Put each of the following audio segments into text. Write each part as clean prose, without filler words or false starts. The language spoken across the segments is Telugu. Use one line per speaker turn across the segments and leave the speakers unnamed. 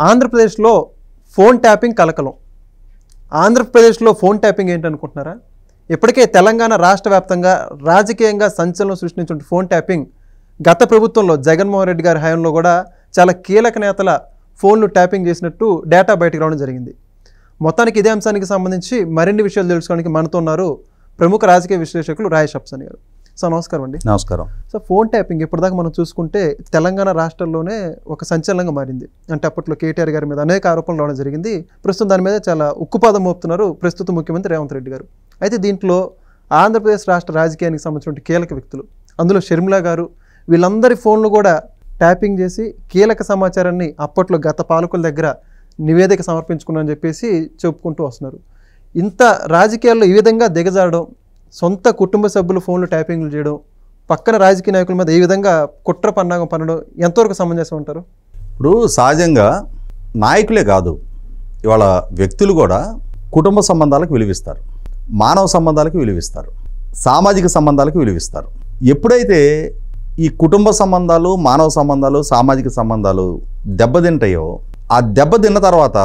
ఆంధ్రప్రదేశ్లో ఫోన్ ట్యాపింగ్ కలకలం. ఆంధ్రప్రదేశ్లో ఫోన్ ట్యాపింగ్ ఏంటనుకుంటున్నారా? ఇప్పటికే తెలంగాణ రాష్ట్ర వ్యాప్తంగా రాజకీయంగా సంచలనం సృష్టించిన ఫోన్ ట్యాపింగ్ గత ప్రభుత్వంలో జగన్మోహన్ రెడ్డి గారి హయాంలో కూడా చాలా కీలక నేతల ఫోన్లు ట్యాపింగ్ చేసినట్టు డేటా బయటకు రావడం జరిగింది. మొత్తానికి ఇదే అంశానికి సంబంధించి మరిన్ని విషయాలు తెలుసుకోవడానికి మనతో ఉన్నారు ప్రముఖ రాజకీయ విశ్లేషకులు రాయేష్ అప్సాని గారు. సార్ నమస్కారం అండి.
నమస్కారం
సార్, ఫోన్ ట్యాపింగ్ ఇప్పటిదాకా మనం చూసుకుంటే తెలంగాణ రాష్ట్రంలోనే ఒక సంచలనంగా మారింది. అంటే అప్పట్లో కేటీఆర్ గారి మీద అనేక ఆరోపణలు రావడం జరిగింది. ప్రస్తుతం దాని మీద చాలా ఉక్కుపాదం మోపుతున్నారు ప్రస్తుత ముఖ్యమంత్రి రేవంత్ రెడ్డి గారు. అయితే దీంట్లో ఆంధ్రప్రదేశ్ రాష్ట్ర రాజకీయానికి సంబంధించిన కీలక వ్యక్తులు, అందులో షర్మిల గారు, వీళ్ళందరి ఫోన్లు కూడా ట్యాపింగ్ చేసి కీలక సమాచారాన్ని అప్పట్లో గత పాలకుల దగ్గర నివేదిక సమర్పించుకున్నారని చెప్పేసి చెప్పుకుంటూ వస్తున్నారు. ఇంత రాజకీయాల్లో ఈ విధంగా దిగజారడం, సొంత కుటుంబ సభ్యులు ఫోన్లు ట్యాపింగ్లు చేయడం, పక్కన రాజకీయ నాయకుల మీద ఈ విధంగా కుట్ర పన్నాగం పనడం ఎంతవరకు సమంజసం అంటారు?
ఇప్పుడు సహజంగా నాయకులే కాదు, ఇవాళ వ్యక్తులు కూడా కుటుంబ సంబంధాలకు విలువిస్తారు, మానవ సంబంధాలకు విలువిస్తారు, సామాజిక సంబంధాలకు విలువిస్తారు. ఎప్పుడైతే ఈ కుటుంబ సంబంధాలు, మానవ సంబంధాలు, సామాజిక సంబంధాలు దెబ్బతింటాయో, ఆ దెబ్బతిన్న తర్వాత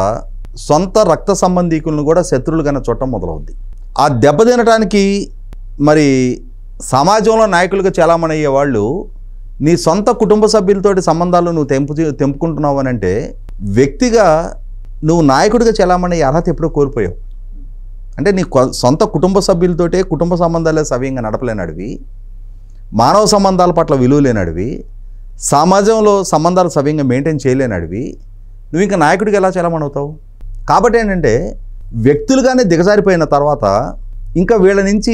సొంత రక్త సంబంధీకులను కూడా శత్రువులుగానే చూడటం మొదలవుద్ది. ఆ దెబ్బతినటానికి మరి సమాజంలో నాయకులుగా చాలామంది అయ్యే వాళ్ళు నీ సొంత కుటుంబ సభ్యులతోటి సంబంధాలు నువ్వు తెంపుకుంటున్నావు అని అంటే వ్యక్తిగా నువ్వు నాయకుడిగా చాలామంది అర్హత ఎప్పుడో కోల్పోయావు. అంటే నీ సొంత కుటుంబ సభ్యులతోటే కుటుంబ సంబంధాలే సవ్యంగా నడపలేనడివి, మానవ సంబంధాల పట్ల విలువ లేనడివి, సమాజంలో సంబంధాలు సవ్యంగా మెయింటైన్ చేయలేనడివి, నువ్వు ఇంకా నాయకుడికి ఎలా చాలామంది అవుతావు? కాబట్టి ఏంటంటే వ్యక్తులుగానే దిగజారిపోయిన తర్వాత ఇంకా వీళ్ళ నుంచి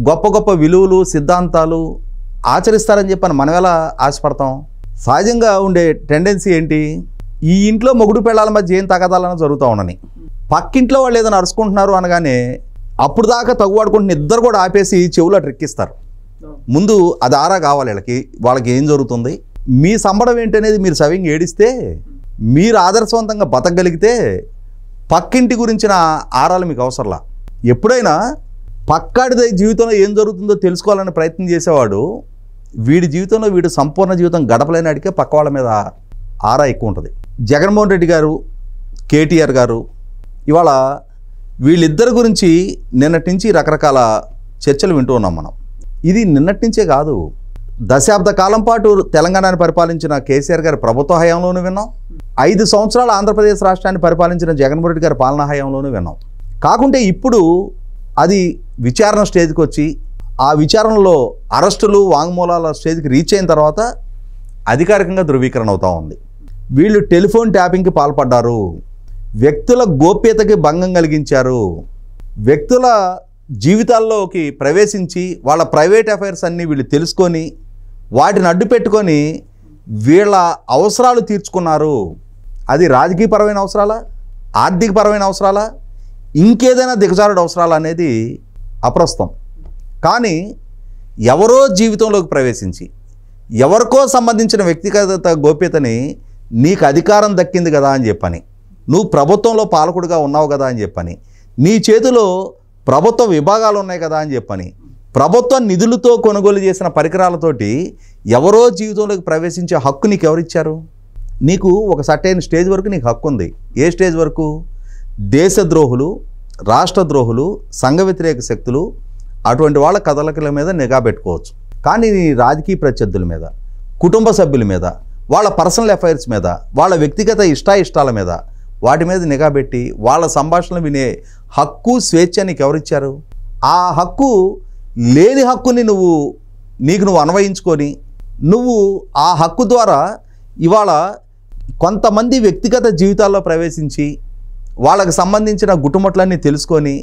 గొప్ప గొప్ప విలువలు, సిద్ధాంతాలు ఆచరిస్తారని చెప్పని మనం ఎలా ఆశపడతాం? సహజంగా ఉండే టెండెన్సీ ఏంటి? ఈ ఇంట్లో మొగుడు పెళ్ళాల మధ్య ఏం తగాదాలన్నా జరుగుతూ ఉండని, పక్కింట్లో వాళ్ళు ఏదైనా అరుచుకుంటున్నారు అనగానే అప్పుడు దాకా తగువాడుకుంటున్న ఇద్దరు కూడా ఆపేసి చెవులో ట్రెక్కిస్తారు. ముందు అది ఆరా కావాలి వాళ్ళకి ఏం జరుగుతుంది, మీ సంబడం ఏంటనేది మీరు సవ్యంగా ఏడిస్తే, మీరు ఆదర్శవంతంగా బతకగలిగితే పక్కింటి గురించిన ఆరాలు మీకు అవసరంలా. ఎప్పుడైనా పక్కాడి జీవితంలో ఏం జరుగుతుందో తెలుసుకోవాలని ప్రయత్నం చేసేవాడు వీడి జీవితంలో వీడు సంపూర్ణ జీవితం గడపలేనాడికే పక్క వాళ్ళ మీద ఆరా ఎక్కువ ఉంటుంది. జగన్మోహన్ రెడ్డి గారు, కేటీఆర్ గారు, ఇవాళ వీళ్ళిద్దరి గురించి నిన్నటి నుంచి రకరకాల చర్చలు వింటూ ఉన్నాం మనం. ఇది నిన్నటి నుంచే కాదు, దశాబ్ద కాలం పాటు తెలంగాణను పరిపాలించిన కేసీఆర్ గారి ప్రభుత్వ హయాంలోనూ విన్నాం, 5 సంవత్సరాలు ఆంధ్రప్రదేశ్ రాష్ట్రాన్ని పరిపాలించిన జగన్మోహన్ రెడ్డి గారి పాలనా హయాంలోనూ విన్నాం. కాకుంటే ఇప్పుడు అది విచారణ స్టేజ్కి వచ్చి ఆ విచారణలో అరెస్టులు, వాంగ్మూలాల స్టేజ్కి రీచ్ అయిన తర్వాత అధికారికంగా ధృవీకరణ అవుతూ ఉంది. వీళ్ళు టెలిఫోన్ ట్యాపింగ్కి పాల్పడ్డారు, వ్యక్తుల గోప్యతకి భంగం కలిగించారు, వ్యక్తుల జీవితాల్లోకి ప్రవేశించి వాళ్ళ ప్రైవేట్ అఫైర్స్ అన్నీ వీళ్ళు తెలుసుకొని వాటిని అడ్డు పెట్టుకొని వీళ్ళ అవసరాలు తీర్చుకున్నారు. అది రాజకీయపరమైన అవసరాలా, ఆర్థికపరమైన అవసరాలా, ఇంకేదైనా దిగజారుడు అవసరాలు అనేది అప్రస్తుతం. కానీ ఎవరో జీవితంలోకి ప్రవేశించి ఎవరికో సంబంధించిన వ్యక్తిగత గోప్యతని నీకు అధికారం దక్కింది కదా అని చెప్పని, నువ్వు ప్రభుత్వంలో పాలకుడిగా ఉన్నావు కదా అని చెప్పని, నీ చేతిలో ప్రభుత్వ విభాగాలు ఉన్నాయి కదా అని చెప్పని, ప్రభుత్వ నిధులతో కొనుగోలు చేసిన పరికరాలతోటి ఎవరో జీవితంలోకి ప్రవేశించే హక్కు నీకు ఎవరిచ్చారు? నీకు ఒక సర్టైన్ స్టేజ్ వరకు నీకు హక్కు ఉంది. ఏ స్టేజ్ వరకు? దేశద్రోహులు, రాష్ట్రద్రోహులు, సంఘ వ్యతిరేక శక్తులు, అటువంటి వాళ్ళ కదలికల మీద నిఘా పెట్టుకోవచ్చు. కానీ నీ రాజకీయ ప్రత్యర్థుల మీద, కుటుంబ సభ్యుల మీద, వాళ్ళ పర్సనల్ అఫైర్స్ మీద, వాళ్ళ వ్యక్తిగత ఇష్టాయిష్టాల మీద, వాటి మీద నిఘా పెట్టి వాళ్ళ సంభాషణలు వినే హక్కు, స్వేచ్ఛ నీకు ఎవరిచ్చారు? ఆ హక్కు లేని హక్కుని నీకు అన్వయించుకొని నువ్వు ఆ హక్కు ద్వారా ఇవాళ కొంతమంది వ్యక్తిగత జీవితాల్లో ప్రవేశించి వాళ్ళకు సంబంధించిన గుట్టుముట్లన్నీ తెలుసుకొని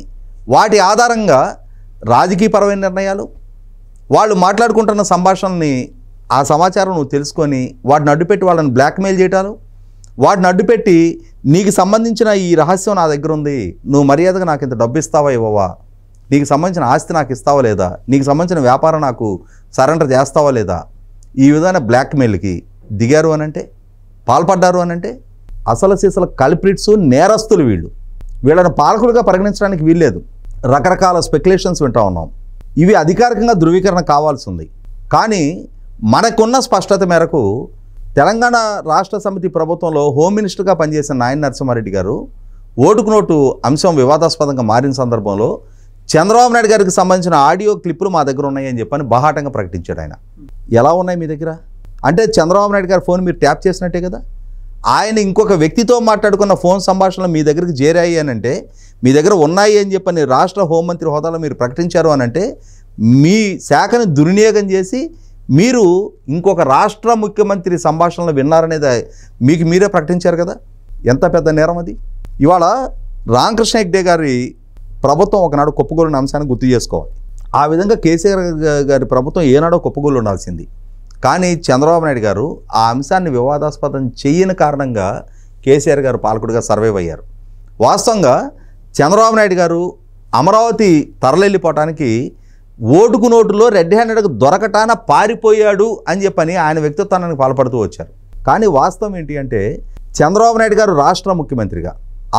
వాటి ఆధారంగా రాజకీయపరమైన నిర్ణయాలు, వాళ్ళు మాట్లాడుకుంటున్న సంభాషణని ఆ సమాచారం నువ్వు తెలుసుకొని వాటిని అడ్డుపెట్టి వాళ్ళని బ్లాక్మెయిల్ చేయటాలు, వాటిని అడ్డుపెట్టి నీకు సంబంధించిన ఈ రహస్యం నా దగ్గర ఉంది, నువ్వు మర్యాదగా నాకు ఇంత డబ్బు ఇస్తావా ఇవ్వవా, నీకు సంబంధించిన ఆస్తి నాకు ఇస్తావా లేదా, నీకు సంబంధించిన వ్యాపారం నాకు సరెండర్ చేస్తావా లేదా, ఈ విధమైన బ్లాక్మెయిల్కి దిగారు అనంటే, పాల్పడ్డారు అనంటే అసలు సీసల కల్ప్రిట్స్, నేరస్తులు వీళ్ళని పాలకులుగా పరిగణించడానికి వీల్లేదు. రకరకాల స్పెక్యులేషన్స్ వింటూ ఉన్నాం. ఇవి అధికారికంగా ధృవీకరణ కావాల్సి ఉంది. కానీ మనకున్న స్పష్టత మేరకు తెలంగాణ రాష్ట్ర సమితి ప్రభుత్వంలో హోమ్ మినిస్టర్గా పనిచేసిన నాయన నరసింహారెడ్డి గారు ఓటుకు నోటు అంశం వివాదాస్పదంగా మారిన సందర్భంలో చంద్రబాబు నాయుడు గారికి సంబంధించిన ఆడియో క్లిప్పులు మా దగ్గర ఉన్నాయని చెప్పని బాహాటంగా ప్రకటించాడు ఆయన. ఎలా ఉన్నాయి మీ దగ్గర అంటే చంద్రబాబు నాయుడు గారి ఫోన్ మీరు ట్యాప్ చేసినట్టే కదా. ఆయన ఇంకొక వ్యక్తితో మాట్లాడుకున్న ఫోన్ సంభాషణలు మీ దగ్గరికి చేరాయి అని అంటే, మీ దగ్గర ఉన్నాయి అని చెప్పని రాష్ట్ర హోంమంత్రి హోదాలో మీరు ప్రకటించారు అని అంటే, మీ శాఖను దుర్వినియోగం చేసి మీరు ఇంకొక రాష్ట్ర ముఖ్యమంత్రి సంభాషణలు విన్నారనేది మీకు మీరే ప్రకటించారు కదా. ఎంత పెద్ద నేరం అది. ఇవాళ రామకృష్ణ హెగ్డే గారి ప్రభుత్వం ఒకనాడు కుప్పగూలిన అంశాన్ని గుర్తు చేసుకోవాలి. ఆ విధంగా కేసీఆర్ గారి ప్రభుత్వం ఏనాడో కుప్పగూలి ఉండాల్సింది. కానీ చంద్రబాబు నాయుడు గారు ఆ అంశాన్ని వివాదాస్పదం చేయని కారణంగా కేసీఆర్ గారు పాలకుడిగా సర్వైవ్ అయ్యారు. వాస్తవంగా చంద్రబాబు నాయుడు గారు అమరావతి తరలిపోవటానికి ఓటుకు నోటులో రెడ్ హ్యాండెడ్గా దొరకటాన పారిపోయాడు అని చెప్పని ఆయన వ్యక్తిత్వానికి పాల్పడుతూ వచ్చారు. కానీ వాస్తవం ఏంటి అంటే చంద్రబాబు నాయుడు గారు రాష్ట్ర ముఖ్యమంత్రిగా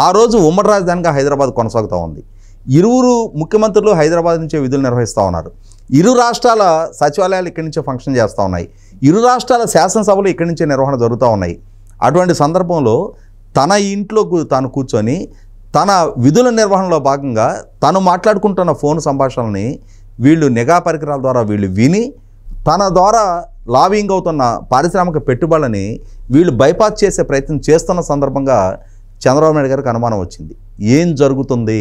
ఆ రోజు ఉమ్మడి రాజధానిగా హైదరాబాద్ కొనసాగుతూ ఉంది. ఇరువురు ముఖ్యమంత్రులు హైదరాబాద్ నుంచే విధులు నిర్వహిస్తూ ఉన్నారు. ఇరు రాష్ట్రాల సచివాలయాలు ఇక్కడి నుంచే ఫంక్షన్ చేస్తూ ఉన్నాయి. ఇరు రాష్ట్రాల శాసనసభలు ఇక్కడి నుంచే నిర్వహణ జరుగుతూ ఉన్నాయి. అటువంటి సందర్భంలో తన ఇంట్లో తాను కూర్చొని తన విధుల నిర్వహణలో భాగంగా తను మాట్లాడుకుంటున్న ఫోన్ సంభాషణల్ని వీళ్ళు నిఘా పరికరాల ద్వారా వీళ్ళు విని తన ద్వారా లాబింగ్ అవుతున్న పారిశ్రామిక పెట్టుబడులని వీళ్ళు బైపాస్ చేసే ప్రయత్నం చేస్తున్న సందర్భంగా చంద్రబాబు నాయుడు గారికి అనుమానం వచ్చింది. ఏం జరుగుతుంది,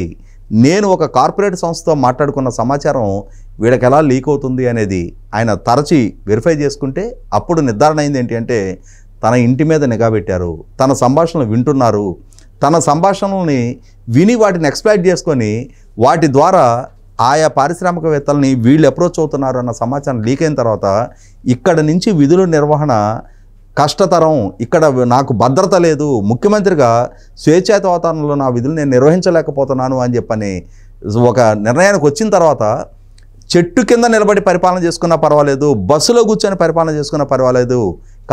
నేను ఒక కార్పొరేట్ సంస్థతో మాట్లాడుకున్న సమాచారం వీళ్ళకి ఎలా లీక్ అవుతుంది అనేది ఆయన తరచి వెరిఫై చేసుకుంటే అప్పుడు నిర్ధారణ అయింది ఏంటి అంటే తన ఇంటి మీద నిఘా పెట్టారు, తన సంభాషణలు వింటున్నారు, తన సంభాషణల్ని విని వాటిని ఎక్స్ప్లాయిట్ చేసుకొని వాటి ద్వారా ఆయా పారిశ్రామికవేత్తలని వీళ్ళు అప్రోచ్ అవుతున్నారు అన్న సమాచారం లీక్ అయిన తర్వాత ఇక్కడ నుంచి విధుల నిర్వహణ కష్టతరం, ఇక్కడ నాకు భద్రత లేదు, ముఖ్యమంత్రిగా స్వేచ్ఛాయుత వాతావరణంలో నా విధులు నేను నిర్వహించలేకపోతున్నాను అని చెప్పని ఒక నిర్ణయానికి వచ్చిన తర్వాత చెట్టు కింద నిలబడి పరిపాలన చేసుకున్నా పర్వాలేదు, బస్సులో కూర్చొని పరిపాలన చేసుకున్నా పర్వాలేదు,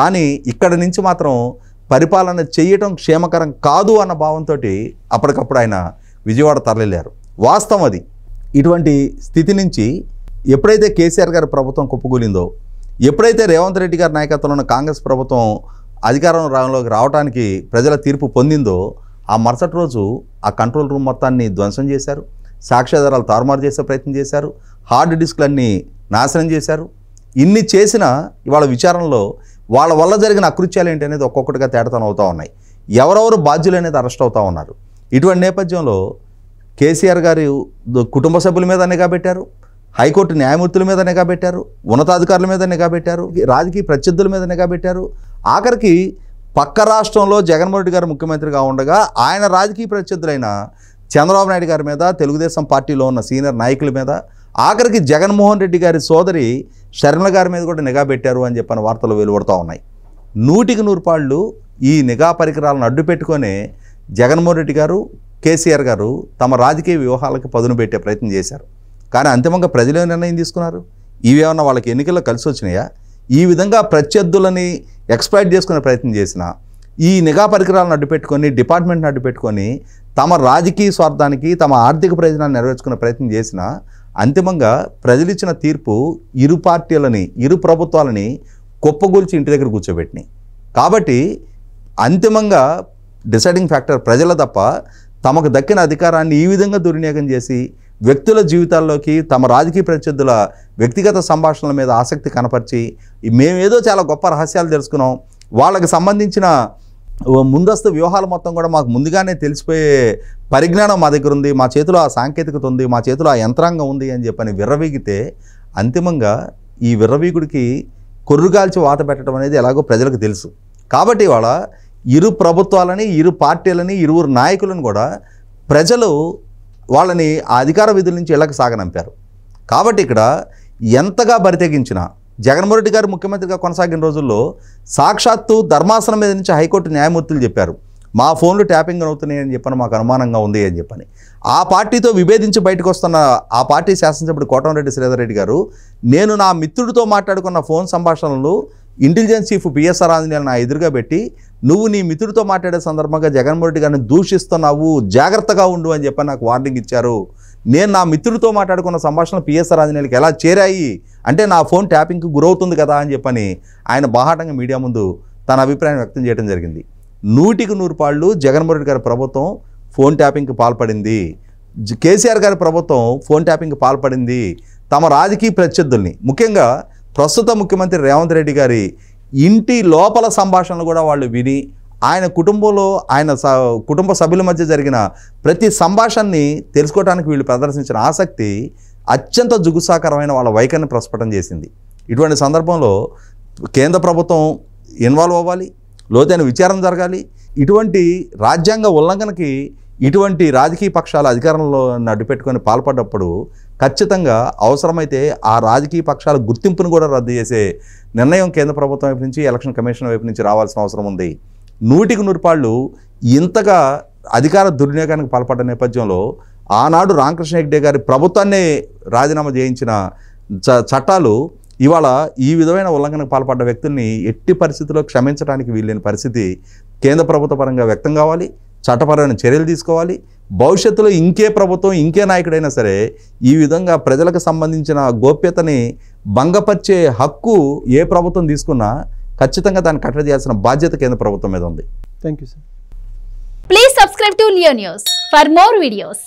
కానీ ఇక్కడ నుంచి మాత్రం పరిపాలన చేయటం క్షేమకరం కాదు అన్న భావంతో అప్పటికప్పుడు ఆయన విజయవాడ తరలిలేరు. వాస్తవం అది. ఇటువంటి స్థితి నుంచి ఎప్పుడైతే కేసీఆర్ గారి ప్రభుత్వం కుప్పకూలిందో, ఎప్పుడైతే రేవంత్ రెడ్డి గారి నాయకత్వంలో ఉన్న కాంగ్రెస్ ప్రభుత్వం అధికారంలోకి రావడానికి ప్రజల తీర్పు పొందిందో ఆ మరుసటి రోజు ఆ కంట్రోల్ రూమ్ మొత్తాన్ని ధ్వంసం చేశారు, సాక్ష్యాధారాలు తారుమారు చేసే ప్రయత్నం చేశారు, హార్డ్ డిస్క్లన్నీ నాశనం చేశారు. ఇన్ని చేసినా ఇవాళ విచారణలో వాళ్ళ వల్ల జరిగిన అకృత్యాలు ఏంటి అనేది ఒక్కొక్కటిగా తేటతనం అవుతూ ఉన్నాయి. ఎవరెవరు బాధ్యులు అనేది అరెస్ట్ అవుతూ ఉన్నారు. ఇటువంటి నేపథ్యంలో కేసీఆర్ గారి కుటుంబ సభ్యుల మీద నిఘా పెట్టారు, హైకోర్టు న్యాయమూర్తుల మీద నిఘా పెట్టారు, ఉన్నతాధికారుల మీద నిఘా పెట్టారు, రాజకీయ ప్రత్యర్థుల మీద నిఘా పెట్టారు. ఆఖరికి పక్క రాష్ట్రంలో జగన్మోహన్ రెడ్డి గారు ముఖ్యమంత్రిగా ఉండగా ఆయన రాజకీయ ప్రత్యర్థులైన చంద్రబాబు నాయుడు గారి మీద, తెలుగుదేశం పార్టీలో ఉన్న సీనియర్ నాయకుల మీద, ఆఖరికి జగన్మోహన్ రెడ్డి గారి సోదరి షర్మిల గారి మీద కూడా నిఘా పెట్టారు అని చెప్పిన వార్తలు వెలువడుతూ ఉన్నాయి. 100కి 100 ఈ నిఘా పరికరాలను అడ్డు పెట్టుకొని జగన్మోహన్ రెడ్డి గారు, కేసీఆర్ గారు తమ రాజకీయ వ్యూహాలకు పదును పెట్టే ప్రయత్నం చేశారు. కానీ అంతిమంగా ప్రజలే నిర్ణయం తీసుకున్నారు. ఇవేమన్నా వాళ్ళకి ఎన్నికల్లో కలిసి వచ్చినాయా? ఈ విధంగా ప్రత్యర్థులని ఎక్స్ప్లాయిట్ చేసుకునే ప్రయత్నం చేసిన ఈ నిఘా పరికరాలను అడ్డుపెట్టుకొని, డిపార్ట్మెంట్ని అడ్డుపెట్టుకొని తమ రాజకీయ స్వార్థానికి, తమ ఆర్థిక ప్రయోజనాన్ని నెరవేర్చుకునే ప్రయత్నం చేసిన అంతిమంగా ప్రజలు ఇచ్చిన తీర్పు ఇరు పార్టీలని, ఇరు ప్రభుత్వాలని కుప్పగూల్చి ఇంటి దగ్గర కూర్చోబెట్టినాయి. కాబట్టి అంతిమంగా డిసైడింగ్ ఫ్యాక్టర్ ప్రజల తప్ప తమకు దక్కిన అధికారాన్ని ఈ విధంగా దుర్వినియోగం చేసి వ్యక్తుల జీవితాల్లోకి, తమ రాజకీయ ప్రత్యర్థుల వ్యక్తిగత సంభాషణల మీద ఆసక్తి కనపరిచి మేమేదో చాలా గొప్ప రహస్యాలు తెలుసుకున్నాం, వాళ్ళకి సంబంధించిన ముందస్తు వ్యూహాలు మొత్తం కూడా మాకు ముందుగానే తెలిసిపోయే పరిజ్ఞానం మా దగ్గర ఉంది, మా చేతిలో ఆ సాంకేతికత ఉంది, మా చేతిలో ఆ యంత్రాంగం ఉంది అని చెప్పని విర్రవీగితే అంతిమంగా ఈ విర్రవీగుడికి కొర్రుగాల్చి వాత పెట్టడం అనేది ఎలాగో ప్రజలకు తెలుసు. కాబట్టి ఇవాళ ఇరు ప్రభుత్వాలని, ఇరు పార్టీలని, ఇరువురు నాయకులను కూడా ప్రజలు వాళ్ళని ఆ అధికార విధుల నుంచి ఇళ్లకు సాగనంపారు. కాబట్టి ఇక్కడ ఎంతగా బరితెగించినా జగన్మోహన్ రెడ్డి గారు ముఖ్యమంత్రిగా కొనసాగిన రోజుల్లో సాక్షాత్తు ధర్మాసనం మీద నుంచి హైకోర్టు న్యాయమూర్తులు చెప్పారు, మా ఫోన్లు ట్యాపింగ్ అవుతున్నాయని చెప్పని మాకు అనుమానంగా ఉంది అని చెప్పని. ఆ పార్టీతో విభేదించి బయటకు వస్తున్న ఆ పార్టీ శాసనసభ్యుడు కోటంరెడ్డి శ్రీధర్ రెడ్డి గారు, నేను నా మిత్రుడితో మాట్లాడుకున్న ఫోన్ సంభాషణలు ఇంటెలిజెన్స్ చీఫ్ పిఎస్ఆర్ ఆంజనేయులు నా ఎదురుగా పెట్టి, నువ్వు నీ మిత్రుడితో మాట్లాడే సందర్భంగా జగన్మోహన్ రెడ్డి గారిని దూషిస్తున్నావు, జాగ్రత్తగా ఉండు అని చెప్పి నాకు వార్నింగ్ ఇచ్చారు. నేను నా మిత్రుడితో మాట్లాడుకున్న సంభాషణలు పిఎస్ఆర్ ఆంజనేయులకి ఎలా చేరాయి అంటే నా ఫోన్ ట్యాపింగ్కి గురవుతుంది కదా అని చెప్పని ఆయన బాహాటంగా మీడియా ముందు తన అభిప్రాయం వ్యక్తం చేయడం జరిగింది. 100% పాళ్ళు జగన్మోహన్ రెడ్డి గారి ప్రభుత్వం ఫోన్ ట్యాపింగ్కి పాల్పడింది, కేసీఆర్ గారి ప్రభుత్వం ఫోన్ ట్యాపింగ్కి పాల్పడింది. తమ రాజకీయ ప్రత్యర్థుల్ని, ముఖ్యంగా ప్రస్తుత ముఖ్యమంత్రి రేవంత్ రెడ్డి గారి ఇంటి లోపల సంభాషణలు కూడా వాళ్ళు విని, ఆయన కుటుంబంలో ఆయన కుటుంబ సభ్యుల మధ్య జరిగిన ప్రతి సంభాషణని తెలుసుకోవడానికి వీళ్ళు ప్రదర్శించిన ఆసక్తి అత్యంత జుగుసాకరమైన వాళ్ళ వైఖరిని ప్రస్ఫుటం చేసింది. ఇటువంటి సందర్భంలో కేంద్ర ప్రభుత్వం ఇన్వాల్వ్ అవ్వాలి, లోతైన విచారణ జరగాలి. ఇటువంటి రాజ్యాంగ ఉల్లంఘనకి ఇటువంటి రాజకీయ పక్షాల అధికారంలో అడ్డుపెట్టుకొని పాల్పడ్డప్పుడు ఖచ్చితంగా అవసరమైతే ఆ రాజకీయ పక్షాల గుర్తింపును కూడా రద్దు చేసే నిర్ణయం కేంద్ర ప్రభుత్వం వైపు నుంచి, ఎలక్షన్ కమిషన్ వైపు నుంచి రావాల్సిన అవసరం ఉంది. 100% పాళ్ళు ఇంతగా అధికార దుర్వినియోగానికి పాల్పడ్డ నేపథ్యంలో ఆనాడు రామకృష్ణ హెగ్డే గారి ప్రభుత్వాన్ని రాజీనామా చేయించిన చట్టాలు ఇవాళ ఈ విధమైన ఉల్లంఘనకు పాల్పడ్డ వ్యక్తుల్ని ఎట్టి పరిస్థితుల్లో క్షమించడానికి వీల్లేని పరిస్థితి కేంద్ర ప్రభుత్వ పరంగా వ్యక్తం కావాలి. చట్టపరమైన చర్యలు తీసుకోవాలి. భవిష్యత్తులో ఇంకే ప్రభుత్వం, ఇంకే నాయకుడైనా సరే ఈ విధంగా ప్రజలకు సంబంధించిన గోప్యతని భంగపరిచే హక్కు ఏ ప్రభుత్వం తీసుకున్నా ఖచ్చితంగా దాన్ని కట్టడి చేయాల్సిన బాధ్యత కేంద్ర ప్రభుత్వం మీద ఉంది.
Thank you sir.
Please subscribe to Leo news for more videos.